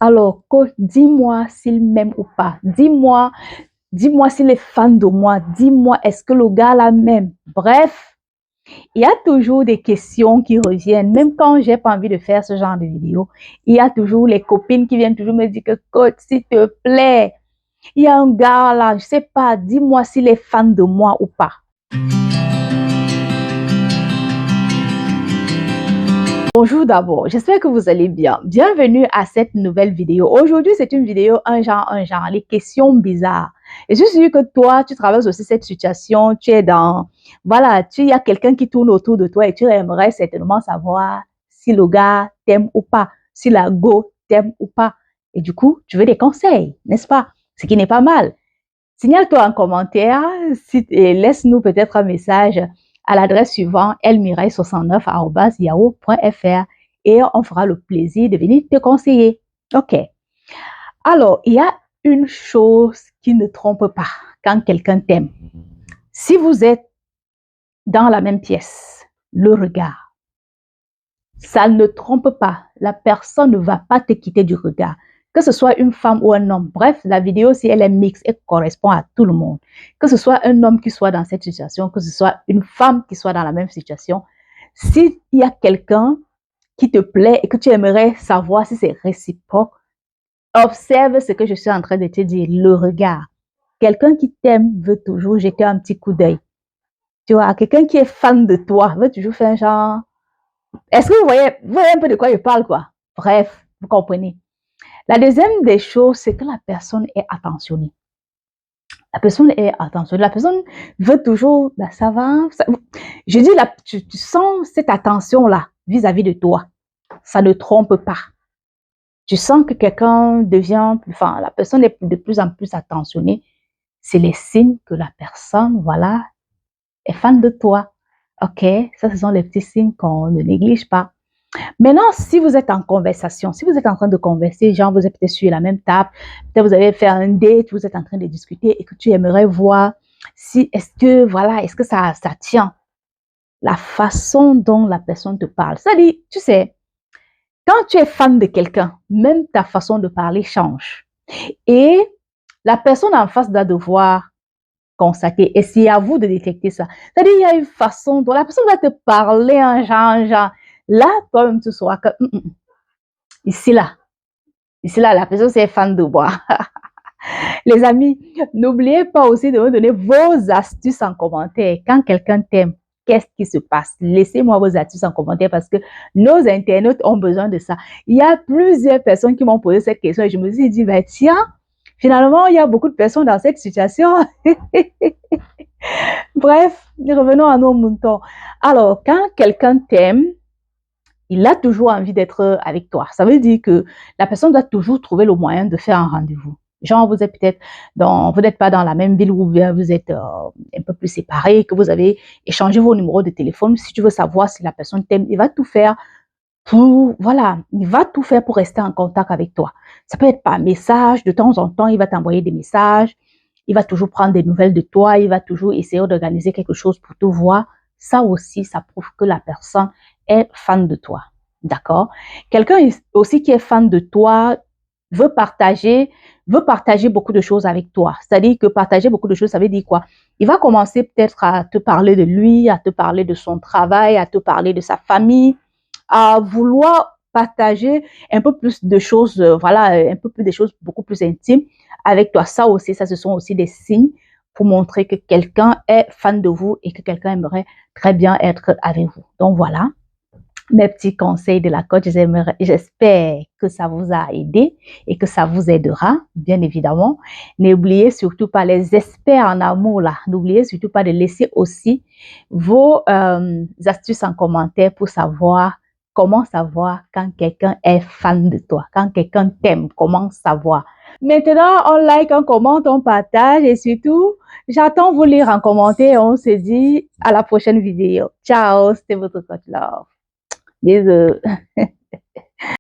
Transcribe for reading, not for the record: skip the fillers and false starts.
Alors, coach, dis-moi s'il m'aime ou pas. Dis-moi s'il est fan de moi. Dis-moi, est-ce que le gars là m'aime? Bref, il y a toujours des questions qui reviennent. Même quand j'ai pas envie de faire ce genre de vidéo, il y a toujours les copines qui viennent toujours me dire que, coach, s'il te plaît, il y a un gars là, je sais pas, dis-moi s'il est fan de moi ou pas. Bonjour d'abord, j'espère que vous allez bien. Bienvenue à cette nouvelle vidéo. Aujourd'hui, c'est une vidéo un genre, les questions bizarres. Et je suis sûre que toi, tu traverses aussi cette situation, tu es dans, voilà, il y a quelqu'un qui tourne autour de toi et tu aimerais certainement savoir si le gars t'aime ou pas, si la go t'aime ou pas. Et du coup, tu veux des conseils, n'est-ce pas? Ce qui n'est pas mal. Signale-toi en commentaire et laisse-nous peut-être un message à l'adresse suivante elmireille69@yahoo.fr et on fera le plaisir de venir te conseiller. Ok. Alors, il y a une chose qui ne trompe pas quand quelqu'un t'aime. Si vous êtes dans la même pièce, le regard, ça ne trompe pas. La personne ne va pas te quitter du regard. Que ce soit une femme ou un homme. Bref, la vidéo, si elle est mixte, elle correspond à tout le monde. Que ce soit un homme qui soit dans cette situation, que ce soit une femme qui soit dans la même situation. S'il y a quelqu'un qui te plaît et que tu aimerais savoir si c'est réciproque, observe ce que je suis en train de te dire, le regard. Quelqu'un qui t'aime veut toujours jeter un petit coup d'œil. Tu vois, quelqu'un qui est fan de toi veut toujours faire un genre... Est-ce que vous voyez un peu de quoi je parle, quoi? Bref, vous comprenez. La deuxième des choses, c'est que la personne est attentionnée. La personne est attentionnée. La personne veut toujours, ben, ça va. Je dis, là, tu sens cette attention-là vis-à-vis de toi. Ça ne trompe pas. Tu sens que quelqu'un devient, enfin, la personne est de plus en plus attentionnée. C'est les signes que la personne, voilà, est fan de toi. OK? Ça, ce sont les petits signes qu'on ne néglige pas. Maintenant, si vous êtes en conversation, si vous êtes en train de converser, genre vous êtes peut-être sur la même table, peut-être vous avez fait un date, vous êtes en train de discuter et que tu aimerais voir si, est-ce que ça tient la façon dont la personne te parle. C'est-à-dire, tu sais, quand tu es fan de quelqu'un, même ta façon de parler change. Et la personne en face doit devoir constater. Et c'est à vous de détecter ça. C'est-à-dire, il y a une façon dont la personne va te parler en genre. Là, toi-même, tu sauras que ici, là, la personne, c'est fan de moi. Les amis, n'oubliez pas aussi de me donner vos astuces en commentaire. Quand quelqu'un t'aime, qu'est-ce qui se passe? Laissez-moi vos astuces en commentaire parce que nos internautes ont besoin de ça. Il y a plusieurs personnes qui m'ont posé cette question et je me suis dit, ben tiens, finalement, il y a beaucoup de personnes dans cette situation. Bref, revenons à nos moutons. Alors, quand quelqu'un t'aime, il a toujours envie d'être avec toi. Ça veut dire que la personne doit toujours trouver le moyen de faire un rendez-vous. Genre, vous êtes peut-être vous n'êtes pas dans la même ville ou bien vous êtes un peu plus séparés, que vous avez échangé vos numéros de téléphone. Si tu veux savoir si la personne t'aime, il va tout faire il va tout faire pour rester en contact avec toi. Ça peut être par message, de temps en temps, il va t'envoyer des messages, il va toujours prendre des nouvelles de toi, il va toujours essayer d'organiser quelque chose pour te voir. Ça aussi, ça prouve que la personne est fan de toi. D'accord? Quelqu'un aussi qui est fan de toi veut partager beaucoup de choses avec toi. C'est-à-dire que partager beaucoup de choses, ça veut dire quoi? Il va commencer peut-être à te parler de lui, à te parler de son travail, à te parler de sa famille, à vouloir partager un peu plus de choses, un peu plus de choses beaucoup plus intimes avec toi. Ça aussi, ça, ce sont aussi des signes pour montrer que quelqu'un est fan de vous et que quelqu'un aimerait très bien être avec vous. Donc voilà, mes petits conseils de la coach. J'espère que ça vous a aidé et que ça vous aidera, bien évidemment. N'oubliez surtout pas les experts en amour là. N'oubliez surtout pas de laisser aussi vos astuces en commentaire pour savoir comment savoir quand quelqu'un est fan de toi, quand quelqu'un t'aime, comment savoir. Maintenant, on like, on commente, on partage et surtout, j'attends vous lire en commentaire et on se dit à la prochaine vidéo. Ciao, c'était votre coach Love. Bisous.